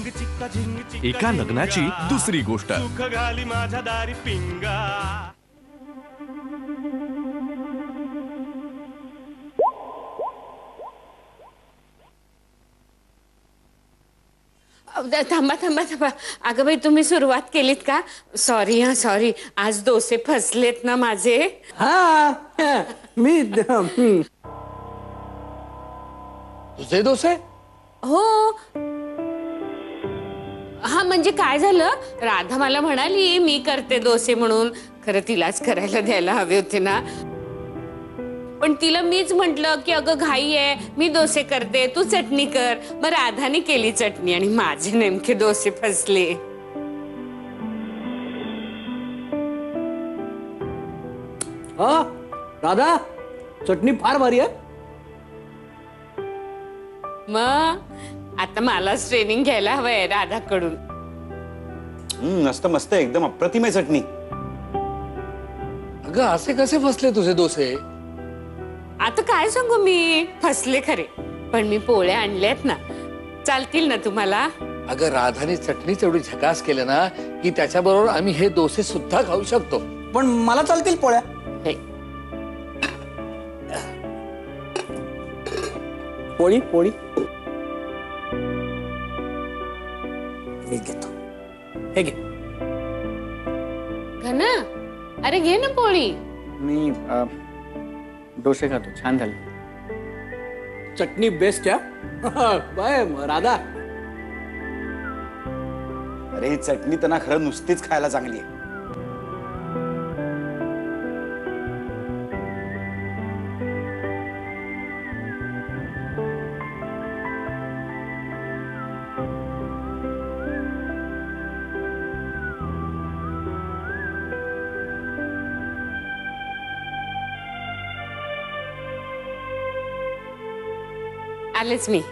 एका लग्नाची दुसरी गोष्ट. सुख घाली माझ्या दारी पिंगा. थांबा थांबा थांबा. अगं बाई तुम्ही सुरुवात केलीत का? सॉरी हा सॉरी. आज डोसे फसलेत ना माझे. हा मी तुझे डोसे? हो. हा म्हणजे काय झालं, राधा मला म्हणाली मी करते डोसे म्हणून. खरं तिलाच करायला द्यायला हवे होते ना. पण तिला मीच म्हंटल की अगं घाई आहे, मी डोसे करते, तू चटणी कर. मग राधाने केली चटणी आणि माझे नेमके डोसे फसले. हा राधा, चटणी फार भारी आहे. मग आता मलाच ट्रेनिंग घ्यायला हवंय राधाकडून. मस्त मस्त एकदम अप्रतिम आहे चटणी. अगं असे कसे फसले तुझे डोसे? आता काय सांगू मी, फसले खरे. पण मी पोळ्या आणल्यात ना, चालतील ना तुम्हाला? अगं राधाने चटणीच एवढी झकास केलं ना की त्याच्याबरोबर आम्ही हे डोसे सुद्धा खाऊ शकतो. पण मला चालतील पोळ्या. पोळी पोळी मी घेतो. हे घे. घना, अरे घे ना पोळी. मी डोसे खातो. छान झाले. चटणी बेस्ट आहे. बाय राधा. अरे ही चटणी त्यांना खरं नुसतीच खायला चांगली आहे. आलेच मी.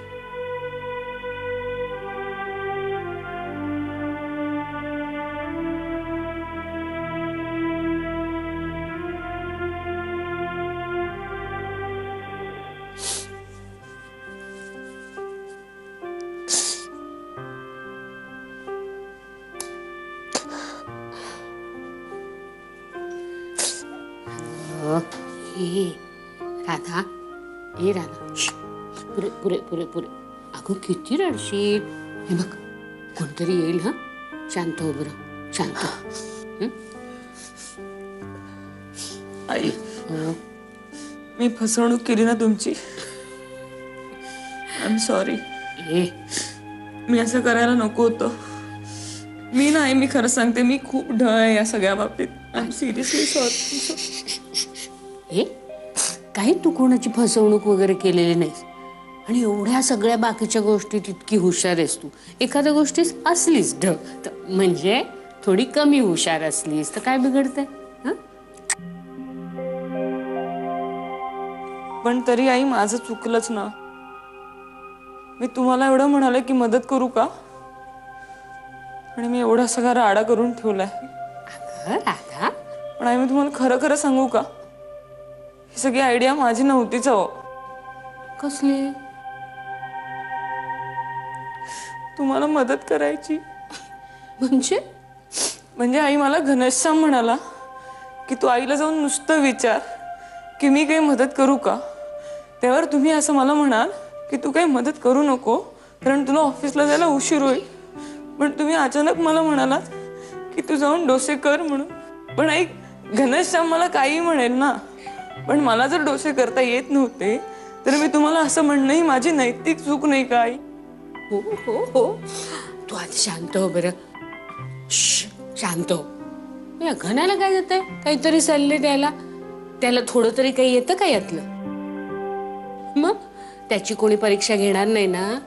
राधा, हे राधा, पुरे पुरे पुरे पुरे. अगं किती रडशील. हे बघ कोणतरी येईल. हा शांत हो बरं, शांत. आई, मी फसवणूक केली ना तुमची. I am sorry. मी असं करायला नको होतं. मी नाही, मी खरं सांगते, मी खूप ढ आहे या सगळ्या बाबतीत. I am seriously sorry. काही तू कोणाची फसवणूक वगैरे केलेली नाहीस आणि एवढ्या सगळ्या बाकीच्या गोष्टीत इतकी हुशार आहेस तू. एखाद्या गोष्टीस असलीस ढ म्हणजे थोडी कमी हुशार असलीस तर काय बिघडतंय? पण तरी आई माझं चुकलंच ना. मी तुम्हाला एवढं म्हणाले की मदत करू का, आणि मी एवढा सगळा राडा करून ठेवलाय. राधा, पण आई मी तुम्हाला खरं खरं सांगू का, ही सगळी आयडिया माझी नव्हतीच. हो कसली? तुम्हाला मदत करायची. म्हणजे आई मला घनश्याम म्हणाला की तू आईला जाऊन नुसतं विचार की मी काही मदत करू का. त्यावर तुम्ही असं मला म्हणाल की तू काही मदत करू नको कारण तुला ऑफिसला जायला उशीर होईल. पण तुम्ही अचानक मला म्हणालात की तू जाऊन डोसे कर म्हणून. पण आई, घनश्याम मला काही म्हणेल ना, पण मला जर डोसे करता येत नव्हते तर मी तुम्हाला असं म्हणणं ही माझी नैतिक चूक नाही का आई? हो हो हो, तू आधी शांत हो बरं. शांत हो. या घनाला काय येतंय काहीतरी सल्ले द्यायला? त्याला थोडं तरी काही येतं का यातलं? मग त्याची कोणी परीक्षा घेणार नाही ना,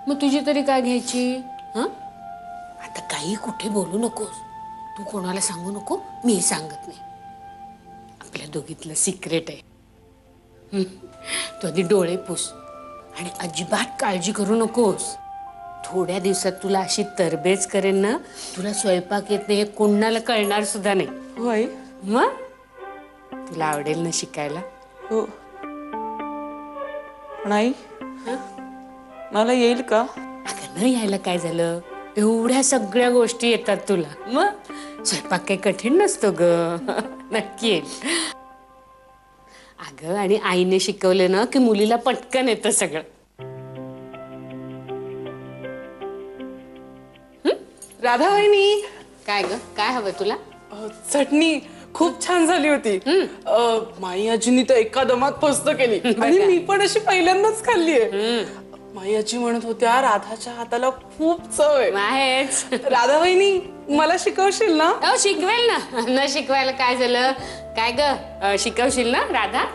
मग तुझी तरी काय घ्यायची? आता काही कुठे बोलू नकोस. तू कोणाला सांगू नको, मी सांगत नाही. आपल्या दोघीतलं सिक्रेट आहे. तू आधी डोळे पुस आणि अजिबात काळजी करू नकोस. थोड्या दिवसात तुला अशी तरबेज करेन ना, तुला स्वयंपाक येत नाही हे कोणाला कळणार सुद्धा नाही. हो आई. मग तुला आवडेल ना शिकायला? हो. पण आई, मला येईल का? अगं न यायला काय झालं, एवढ्या सगळ्या गोष्टी येतात तुला. मग स्वयंपाक काही कठीण नसतो ग. नक्की येईल अगं. आणि आईने शिकवलं ना की मुलीला पटकन येतं सगळं. राधा वहिनी, काय ग, काय हवं तुला? चटणी खूप छान झाली होती. माई आजीनी तर एका दमात मस्त केली आणि मी पण अशी पहिल्यांदाच खाल्लीये. माई आजी म्हणत होत्या राधाच्या हाताला खूप चव आहे. आहेच. राधा वहिनी, मला शिकवशील ना? अहो शिकवेल ना. न शिकवायला काय झालं? काय ग, शिकवशील ना राधा?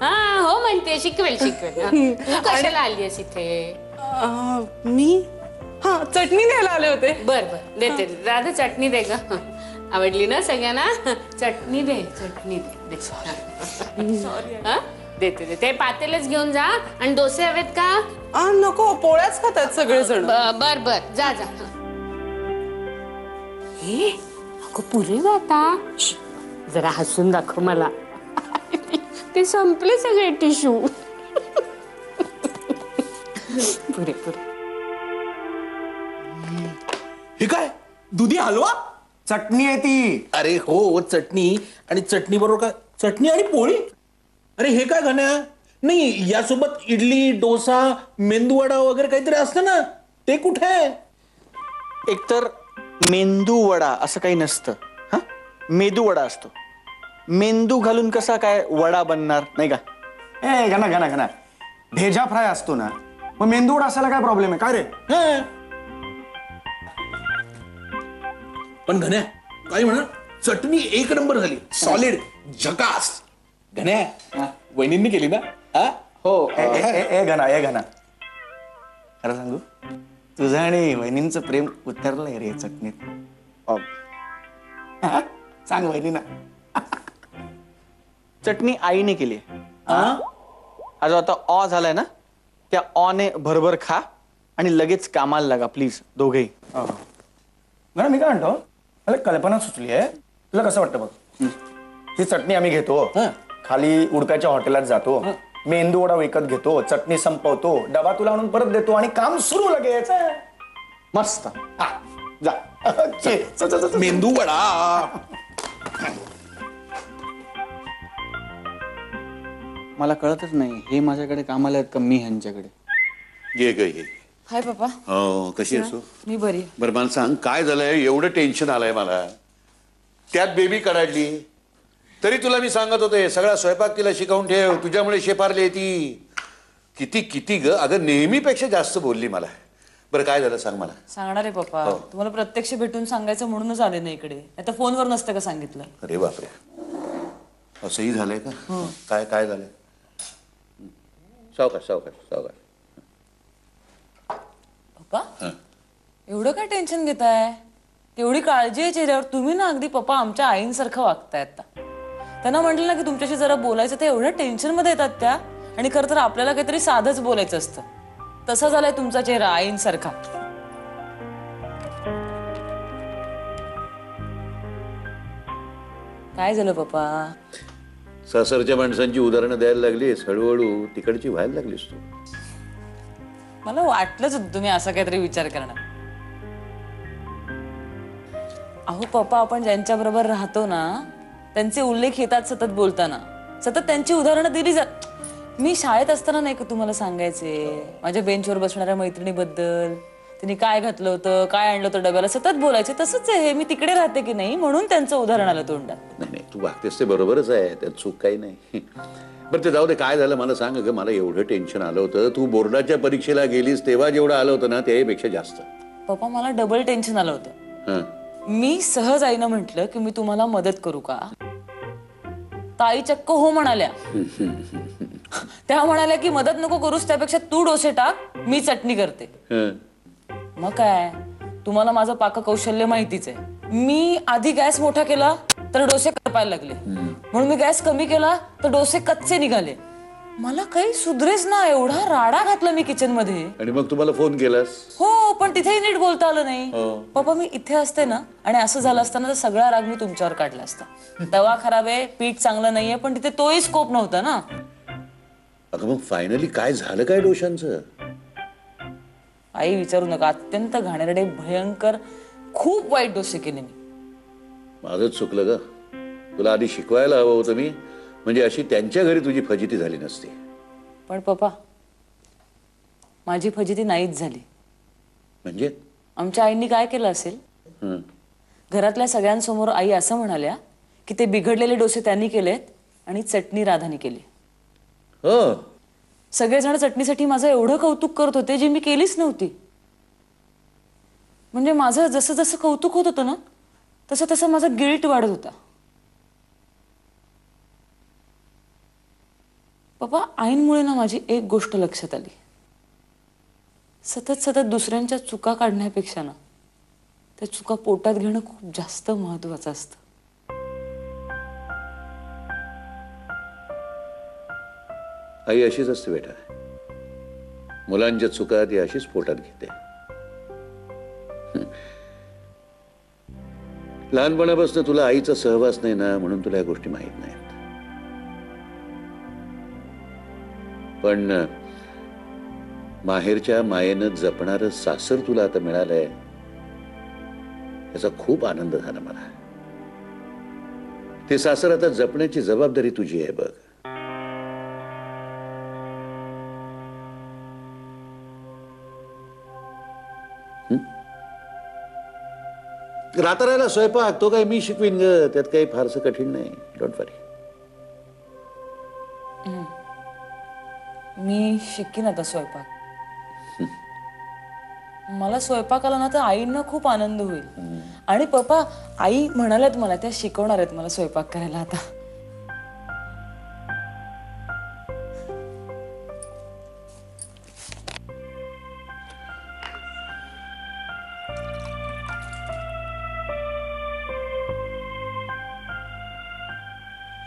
हा हो म्हणते, शिकवेल शिकवेल. तू कशाला आलीस इथे? मी चटणी द्यायला आले होते. बर बर देते. राधा चटणी दे ग. आवडली ना सगळ्यांना? चटणी दे, चटणी दे. हा? देते दे. ते पातेलच घेऊन जा. आणि डोसे हवेत का? नको, पोळ्याच खातात सगळेजण. बर बर जा जा. हे अगं पुरे आता जरा हसून दाखव मला. ते संपले सगळे टिश्यू. पुरे पुरे. हे काय, दुधी हलवा? चटणी आहे ती. अरे हो, चटणी. आणि चटणी बरोबर काय, चटणी आणि पोळी? अरे हे काय घाण्या? नाही, यासोबत इडली, डोसा, मेंदूवडा वगैरे काहीतरी असतं ना, ते कुठे? एकतर मेंदू वडा असं काही नसतं. हा, मेदू वडा असतो. मेंदू घालून कसा काय वडा बनणार, नाही का? ए घना घना घना, भेजा फ्राय असतो ना, मग मेंदूवडा असायला काय प्रॉब्लेम आहे काय रे? हा. पण घण्या काय म्हणा, चटणी एक नंबर झाली, सॉलिड, झकास. घण्या वहिनींनी केली ना? हा हो. ए घना खरं सांगू, तुझं आणि वहिनींचं प्रेम उतरलंय रे चटणीत. सांग वहिनीना. चटणी आईने केली. आज आता ऑ झालाय ना, त्या ऑने भरभर खा आणि लगेच कामाला लागा प्लीज दोघेही. घना मी काय म्हणतो, मला कल्पना सुचली आहे. तुला कसं वाटतं बघ, ही चटणी आम्ही घेतो, खाली उडकाच्या हॉटेलात जातो, मेंदू वडा विकत घेतो, चटणी संपवतो, डबा तुला आणून परत देतो आणि काम सुरू लगेच. मस्त. हा, जा. चल. मेंदू वडा. मला कळतच नाही, हे माझ्याकडे कामाला आहेत का मी ह्यांच्याकडे? ये ग ये. हाय पप्पा. हो, कशी असो? मी बरी. बरं मला सांग, काय झालंय? एवढं टेन्शन आलंय मला. त्यात बेबी कडाडली. तरी तुला मी सांगत होते, सगळा स्वयंपाक तिला शिकवून ठेव, तुझ्यामुळे शेफारली ती. किती किती ग, अगं नेहमीपेक्षा जास्त बोलली मला. बरं काय झालं सांग मला. सांगणार आहे पप्पा. तुम्हाला प्रत्यक्ष भेटून सांगायचं म्हणूनच आले ना इकडे. आता फोनवर नसतं का सांगितलं? अरे बापरे, असंही झालंय का? काय काय झालंय? सावकाश सावकाश सावकाश. पप्पा एवढं काय टेन्शन घेताय? तेवढी काळजी आहे चेहऱ्यावर. तुम्ही ना अगदी पप्पा आमच्या आईंसारखं वागताय आता. त्यांना म्हटलं ना की तुमच्याशी जरा बोलायचं, ते एवढ्या टेन्शन मध्ये येतात त्या. आणि खरं तर आपल्याला काहीतरी साधंच बोलायचं असतं. तसा झालाय तुमचा चेहरा आईंसारखा. काय झालं पप्पा? सासरच्या माणसांची उदाहरणं द्यायला लागलीस, हळूहळू तिकडची व्हायला लागलीस तू. मला वाटलंच होतं तुम्ही असा काहीतरी विचार करणार. अहो पप्पा, आपण ज्यांच्या बरोबर राहतो ना त्यांचे उल्लेख येतात सतत बोलताना, सतत त्यांची उदाहरणं दिली जात. मी शाळेत असताना नाही का तुम्हाला सांगायचे, माझ्या बेंचवर बसणाऱ्या मैत्रिणीबद्दल, तिने काय घातलं होतं, काय आणलं होतं डब्याला, सतत बोलायचे. तसंच आहे, मी तिकडे राहते की नाही म्हणून त्यांचं उदाहरण आलं तोंडात. नाही नाही, तू वागतेस ते बरोबरच आहे, त्यात चूक काही नाही. बरं ते जाऊ दे, काय झालं मला सांग. अगं मला एवढं टेन्शन आलं होतं, तू बोर्डाच्या परीक्षेला गेलीस तेव्हा जेवढं आलं होतं ना त्यापेक्षा जास्त. पप्पा मला डबल टेन्शन आलं होतं. हं. मी सहज आईनं म्हटलं की मी तुम्हाला मदत करू का? ताई चक्क हो म्हणाल्या. त्या म्हणाल्या की मदत नको करूस, त्यापेक्षा तू डोसे टाक, मी चटणी करते. हं. मग काय, तुम्हाला माझं पाककौशल्य माहितीच आहे. मी आधी गॅस मोठा केला तर डोसे करपायला लागले, म्हणून मी गॅस कमी केला तर डोसे कच्चे निघाले. मला काही सुधरेच ना, एवढा राडा घातला मी किचन मध्ये. आणि मग तुम्हाला फोन केलास? हो, पण तिथेही नीट बोलता आलं नाही. पप्पा मी इथे असते ना आणि असं झालं असताना तर सगळा राग मी तुमच्यावर काढला असता. तवा खराब आहे, पीठ चांगलं नाहीये, पण तिथे तोही स्कोप नव्हता ना. अगं मग फायनली काय झालं काय डोशांचं? काही विचारू नका, अत्यंत घाणेरडे, भयंकर, खूप वाईट डोसे केले मी. माझंच चुकलं ग. तुला आधी शिकवायला हवं होतं मी, म्हणजे अशी त्यांच्या घरी तुझी फजिती झाली नसती. पण पप्पा, माझी फजिती नाहीच झाली. म्हणजे आमच्या आईंनी काय केलं असेल? हं. घरातल्या सगळ्यांसमोर आई असं म्हणाल्या की ते बिघडलेले डोसे त्यांनी केलेत आणि चटणी राधानी केली. हो, सगळेजण चटणीसाठी माझं एवढं कौतुक करत होते जे मी केलीच नव्हती. म्हणजे माझं जसं जसं कौतुक होत होतं ना, तसं तसं माझा गिल्ट वाढत होता. पप्पा, आईंमुळे ना माझी एक गोष्ट लक्षात आली. सतत सतत दुसऱ्यांच्या चुका काढण्यापेक्षा ना त्या चुका पोटात घेणं खूप जास्त महत्वाचं असतं. आई अशीच असते बेटा. मुलांच्या चुका ती अशीच पोटात घेते. लहानपणापासून तुला आईचा सहवास नाही ना, म्हणून तुला या गोष्टी माहीत नाहीत. पण माहेरच्या मायेनं जपणारं सासर तुला आता मिळालंय, याचा खूप आनंद झाला मला. ते सासर आता जपण्याची जबाबदारी तुझी आहे बघ. राहता राहिला स्वयंपाक तो काय मी शिकवीन ग, त्यात काही फारसं कठीण नाही. डोंट वरी. मी शिकीन आता स्वयंपाक. मला स्वयंपाक आला ना तर आईंना खूप आनंद होईल. आणि पप्पा, आई म्हणाल्यात मला त्या शिकवणार आहेत मला स्वयंपाक करायला आता.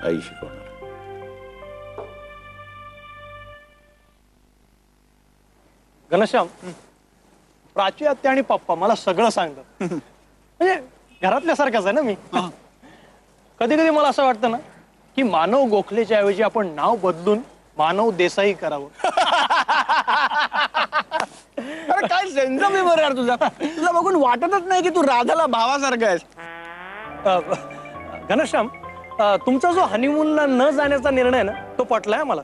आई शिकवणार. घनश्याम, प्राची आत्या आणि पप्पा मला सगळं सांगतात. म्हणजे घरातल्यासारखाच आहे ना मी. कधी कधी मला असं वाटतं ना की मानव गोखलेच्या ऐवजी आपण नाव बदलून मानव देसाई करावं. अरे काय सेंस ऑफ ह्युमर यार तुझा. तुला बघून वाटतच नाही की तू राधाला भावासारखा आहेस. घनश्याम, तुमचा जो हनीमूनला न जाण्याचा निर्णय ना, तो पटलाय मला.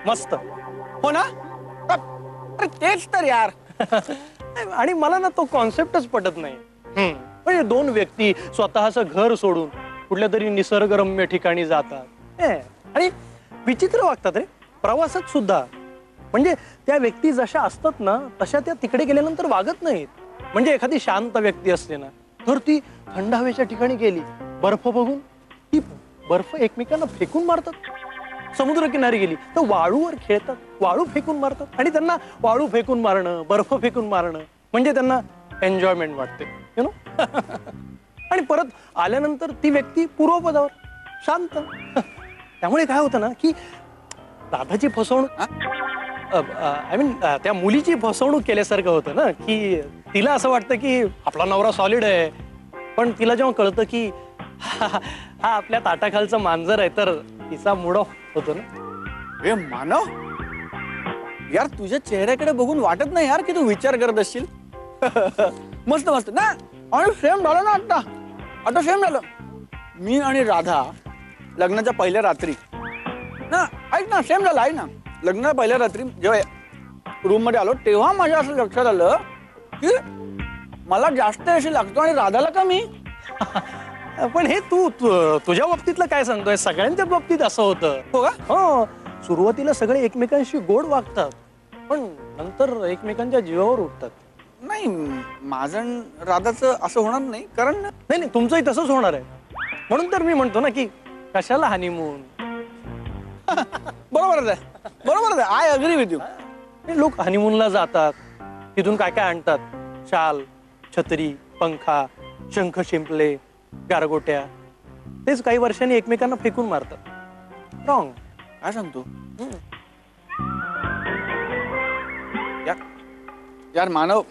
मस्त. हो ना? अरे तेच तर यार. आणि मला ना तो कॉन्सेप्टच पटत नाही. म्हणजे दोन व्यक्ती स्वतःचं घर सोडून कुठल्या तरी निसर्गरम्य ठिकाणी जातात आणि विचित्र वागतात रे प्रवासात सुद्धा. म्हणजे त्या व्यक्ती जशा असतात ना तशा त्या तिकडे गेल्यानंतर वागत नाहीत. म्हणजे एखादी शांत व्यक्ती असते ना, तर ती थंड हवेच्या ठिकाणी गेली, बर्फ बघून ती बर्फ एकमेकांना फेकून मारतात. समुद्रकिनारी गेली तर वाळूवर खेळतात, वाळू फेकून मारतात. आणि त्यांना वाळू फेकून मारणं, बर्फ फेकून मारणं म्हणजे त्यांना एन्जॉयमेंट वाटते, यु नो. आणि परत आल्यानंतर ती व्यक्ती पूर्वपदावर शांत. त्यामुळे काय होतं ना की राधाची फसवणूक, आय मीन त्या मुलीची फसवणूक केल्यासारखं होतं ना, की तिला असं वाटतं की आपला नवरा सॉलिड आहे. पण तिला जेव्हा कळतं की हा आपल्या ताटाखालचं मांजर आहे, तर तिचा मूड ऑफ होतो ना. हे मानव यार, तुझ्या चेहऱ्याकडे बघून वाटत नाही यार की तू विचार करत असशील. मस्त मस्त ना. आणि सेम झालं ना आता सेम झालं. मी आणि राधा लग्नाच्या पहिल्या रात्री ना, ऐक ना, सेम झालं. ऐक ना, लग्नाच्या पहिल्या रात्री जेव्हा रूम मध्ये आलो तेव्हा माझ्या असं लक्षात आलं की मला जास्त अशी लागतो आणि राधाला कमी. पण हे तू तुझ्या बाबतीतलं काय सांगतोय? सगळ्यांच्या बाबतीत असं होतं. हो का? हो, सुरुवातीला सगळे एकमेकांशी गोड वागतात, पण नंतर एकमेकांच्या जीवावर उठतात. नाही, माझं आणि राधाचं असं होणार नाही. कारण नाही, तुमचंही तसंच होणार आहे. म्हणून तर मी म्हणतो ना की कशाला हनीमून. बरोबरच आहे. I agree with you. लोक हनीमूनला जातात, तिथून काय काय आणतात, शाल, छत्री, पंखा, शंख शिंपले, गारगोट्या. तेच काही वर्षांनी एकमेकांना फेकून मारतात. रॉंग. काय सांगतो यार मानव,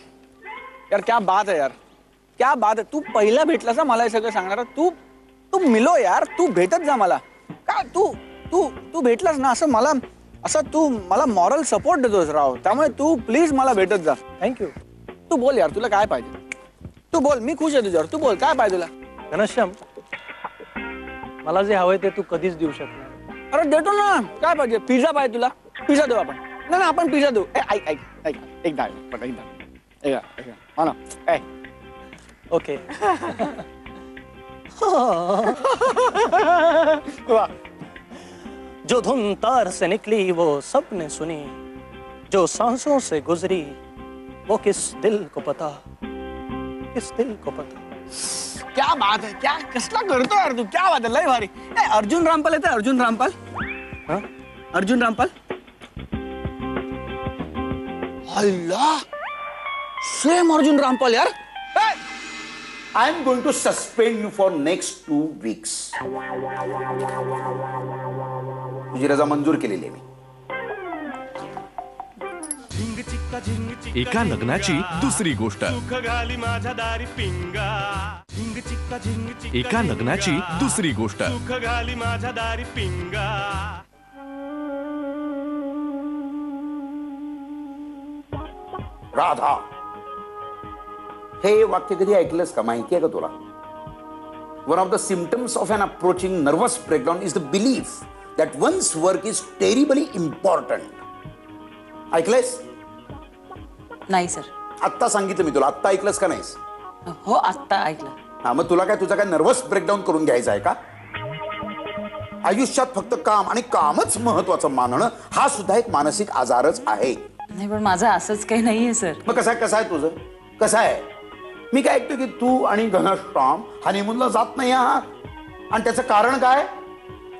यार क्या बात है यार, क्या बात है. तू पहिला भेटलास ना मला हे सगळं सांगणार. तू मिलो यार, तू भेटत जा मला. का तू भेटलास ना, असं तू मला मॉरल सपोर्ट देतोस राव. त्यामुळे तू प्लीज मला भेटत जा. थँक्यू. तू बोल यार, तुला काय पाहिजे? तू बोल, मी खुश आहे तुझ्यावर. तू बोल, काय पाहिजे तुला? घनश्याम, मला जे हवंय ते तू कधीच देऊ शकणार. अरे देतो ना. काय पाहिजे? पिझ्झा पाहिजे तुला? पिझ्झा देऊ आपण. नाही आपण पिझ्झा देऊ. ऐक ऐक ऐक एक डाळ ना. ओके. वा. जो धुन तार से निकली वो सपने सुनी, जो सांसों से गुजरी वो किस दिल को पता, किस दिल को पता. क्या बात है. क्या कसला करतो यार तू. क्या बात है. लय भारी. अर्जुन रामपाल येते. अर्जुन रामपाल. हा? अर्जुन रामपाल. अल्ला, सेम अर्जुन रामपाल यार. I am going to suspend you for next 2 weeks. तुझी रजा मंजूर केलेली आहे मी. एका लग्नाची दुसरी गोष्ट. सुख घाली माझ्या दारी पिंगा. झिंग चिक्का झिंग चिक्का. एका लग्नाची दुसरी गोष्ट. सुख घाली माझ्या दारी पिंगा. राधा, हे वाक्य कधी ऐकलंस का? माहिती आहे का तुला? One of the symptoms of an approaching nervous breakdown is the belief that one's work is terribly important. ऐकलंयस? नाही सर. आत्ता सांगितलं मी तुला. आत्ता ऐकलंस का नाहीस? हो आत्ता ऐकलं. हा, मग तुला काय तुझा काय नर्वस ब्रेकडाऊन करून घ्यायचा आहे का? आयुष्यात फक्त काम आणि कामच महत्वाचं मानणं हा सुद्धा एक मानसिक आजारच आहे. नाही पण माझं असंच काही नाहीये सर. मग कसं आहे तुझं? कसं आहे? मी काय ऐकतो की तू आणि घनश्याम हनीमूनला जात नाही आहात, आणि त्याचं कारण काय?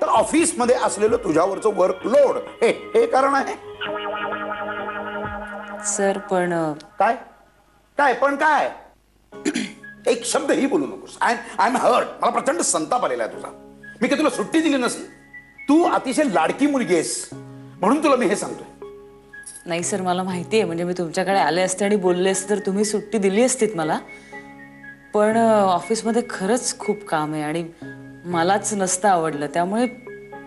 तर ऑफिसमध्ये असलेलं तुझ्यावरचं वर्कलोड हे कारण आहे. सर पण काय काय पण काय? एक शब्दही बोलू नकोस. I am hurt. मला प्रचंड संताप आलेला आहे तुझा. मी काय तुला सुट्टी दिली नसली? तू अतिशय लाडकी मुलगी आहेस म्हणून तुला मी हे सांगतोय. नाही सर, मला माहिती आहे. म्हणजे मी तुमच्याकडे आले असते आणि बोलले असते तर तुम्ही सुट्टी दिली असतीत मला. पण ऑफिसमध्ये खरंच खूप काम आहे आणि मलाच नसतं आवडलं. त्यामुळे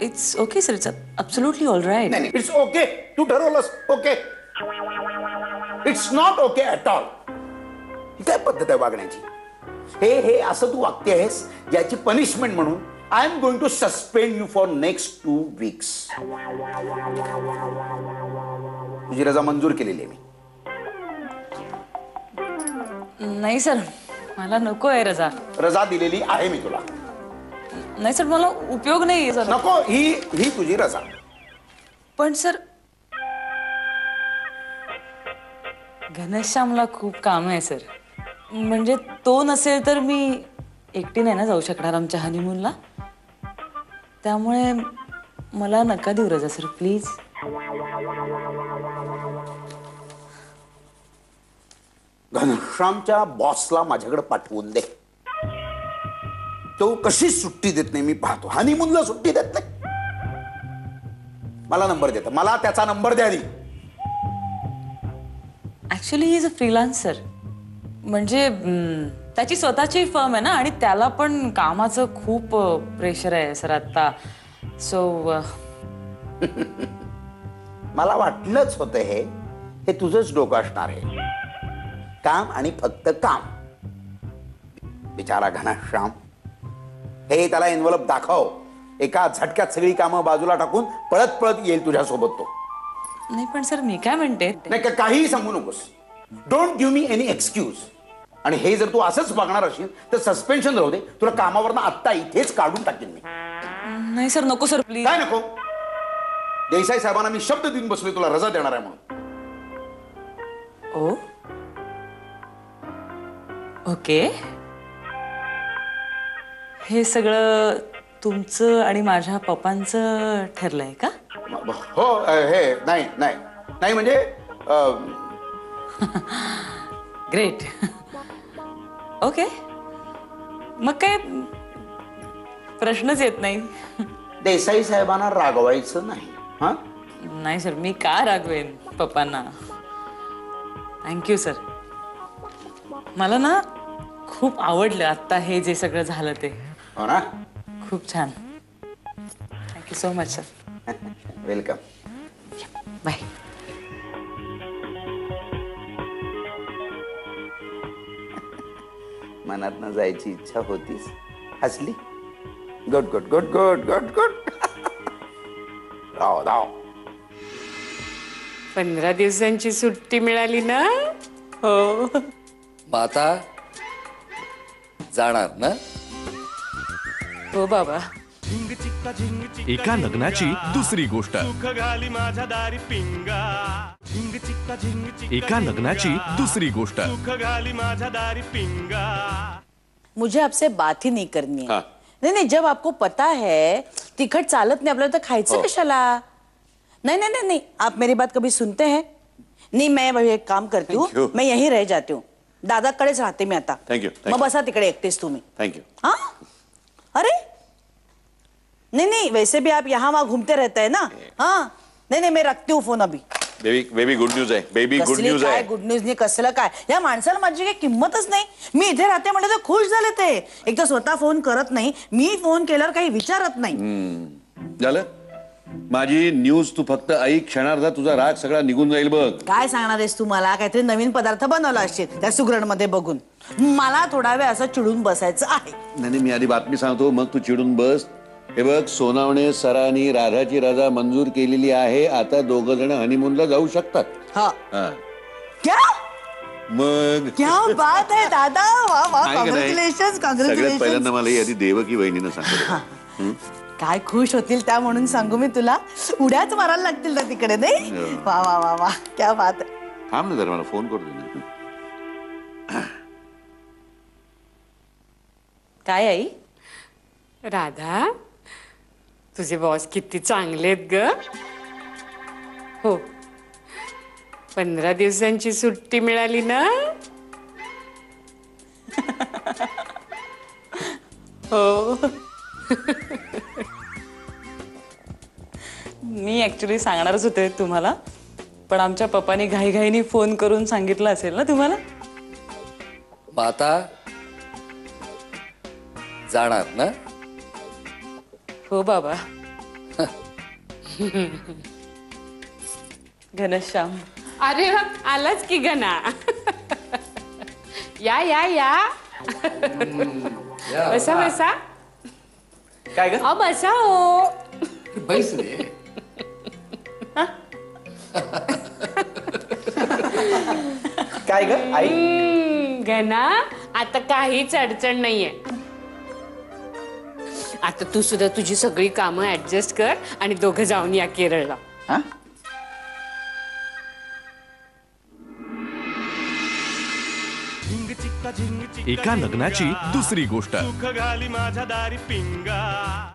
it's okay sir. It's absolutely all right. नाही, इट्स ओके. तू ठरवलंस okay. It's not okay at all. ही काय पद्धत आहे वागण्याची? हे असं तू वागते आहेस याची पनिशमेंट म्हणून I am going to suspend you for next 2 weeks. तुझी रजा मंजूर केलेली आहे मी. नाही सर, मला नको आहे रजा. रजा दिलेली आहे मी तुला. नाही सर, मला उपयोग नाही सर. नको. ही तुझी रजा. पण सर घनश्यामला खूप काम आहे सर. म्हणजे तो नसेल तर मी एकटी नाही ना जाऊ शकणार आमच्या हनीमूनला. त्यामुळे मला नका देऊ रजा सर प्लीज. घनश्यामच्या बॉसला माझ्याकडे पाठवून दे. तो कशीच सुट्टी देत नाही मी पाहतो. हनीमूनला सुट्टी देत नाही. मला नंबर देत. मला त्याचा नंबर द्या आधी. Actually he is a freelancer. म्हणजे त्याची स्वतःची फर्म आहे ना आणि त्याला पण कामाचं खूप प्रेशर आहे सर आता. सो मला वाटलंच होतं हे तुझंच डोकं असणार आहे. काम आणि फक्त काम. बिचारा घनश्याम. हे त्याला एन्व्हलप दाखव. एका झटक्यात सगळी कामं बाजूला टाकून पळत पळत येईल तुझ्यासोबत तो. नाही पण सर मी काय म्हणते. नाही काहीही सांगू नकोस. Don't give me any excuse. आणि हे जर तू असंच बघणार असेल तर सस्पेन्शन राहू दे. तुला कामावरनं आत्ता इथेच काढून टाकेन मी. नाही सर नको सर प्लीज. काय नको? देसाई साहेबांना मी शब्द देऊन बसलोय तुला रजा देणार आहे म्हणून. ओ ओके. हे सगळं तुमचं आणि माझ्या पप्पांचं ठरलंय का? हो. हे नाही म्हणजे ग्रेट. ओके. मग काय प्रश्नच येत नाही. देसाई साहेबांना रागवायचं नाही. हा नाही सर, मी का रागवेन पप्पांना. Thank you sir. मला ना खूप आवडलं आत्ता हे जे सगळं झालं ते. हो ना. खूप छान. Thank you so much sir. Welcome. Bye. मनातनं जायची इच्छा होतीच, हसली. Good good good good good good. राव राव. 15 दिवसांची सुट्टी मिळाली ना. हो. मग आता जाणार ना? हो बाबा. एका लग्नाची दुसरी गोष्ट. एका लग्नाची दुसरी गोष्ट. मुझे आपसे बात ही नहीं करनी है. हाँ. नहीं नहीं, जब आपको पता है तिखट चालत नहीं आपल्याला, तर खायचं कशाला? नहीं नहीं नहीं नहीं, आप मेरी बात कभी सुनते हैं? नहीं, मैं भाई एक काम करती हूँ, Thank you. मैं यहीं रह जाती हूँ. दादाकडेच राहते मी आता. Thank you, thank मग you. बसा तिकडे एकटेच तुम्ही. थँक्यू. हाँ? अरे नहीं नहीं, वैसे भी आप यहाँ वहाँ घूमते रहते हैं ना. हाँ. नहीं नहीं, मैं रखती हूँ फोन अभी. बेबी गुड न्यूज आहे. बेबी गुड कसली न्यूज काय आहे. गुड न्यूज नाही, कसलं काय. या माणसाला माझी काही किंमतच नाही. मी इथे राहते म्हटलं तर खुश झाले ते. एक तर स्वतः फोन करत नाही, मी फोन केल्यावर काही विचारत नाही. झालं. माझी न्यूज तू फक्त ऐक, क्षणार्धात तुझा राग सगळा निघून जाईल बघ. काय सांगणार आहेस तू मला? काहीतरी नवीन पदार्थ बनवला असशील त्या सुगरणमध्ये बघून. मला थोडा वेळ असं चिडून बसायचं आहे. नाही, मी आधी बातमी सांगतो, मग तू चिडून बस. हे बघ, सोनावणे सरांनी राधाची रजा मंजूर केलेली आहे. आता दोघ जण हनीमूनला जाऊ शकतात. हा. हा. क्या मग क्या बात आहे दादा. वा वा, आहे का नाही? कॉंग्रॅच्युलेशन सगळ्यात कॉंग्रॅच्युलेशन. पहिल्यांदा मला ही आधी देवकी वहिनीनं सांगितलं. काय खुश होतील त्या म्हणून सांगू मी तुला. उड्याच मारायला लागतील ना तिकडे. नाही वा वा वा वा, क्या बात आहे. थांब ना जरा, मला फोन करतो ना. काय आई? राधा, तुझे बॉस किती चांगले आहेत ग. हो, 15 दिवसांची सुट्टी मिळाली ना. हो. मी ऍक्च्युली सांगणारच होते तुम्हाला, पण आमच्या पप्पानी घाईघाईनी फोन करून सांगितलं असेल ना तुम्हाला. मग आता जाणार ना? हो बाबा. घनश्याम. अरे वा, आलाच की गणा. या या या. बसा बसा. काय ग? बसा हो. बैस रे. काय ग आई? गणा, आता काहीच अडचण नाहीये. आता तू सुद्धा तुझी सगळी कामं ऍडजस्ट कर आणि दोघं जाऊन या केरळला. हा? एका लग्नाची दुसरी गोष्ट.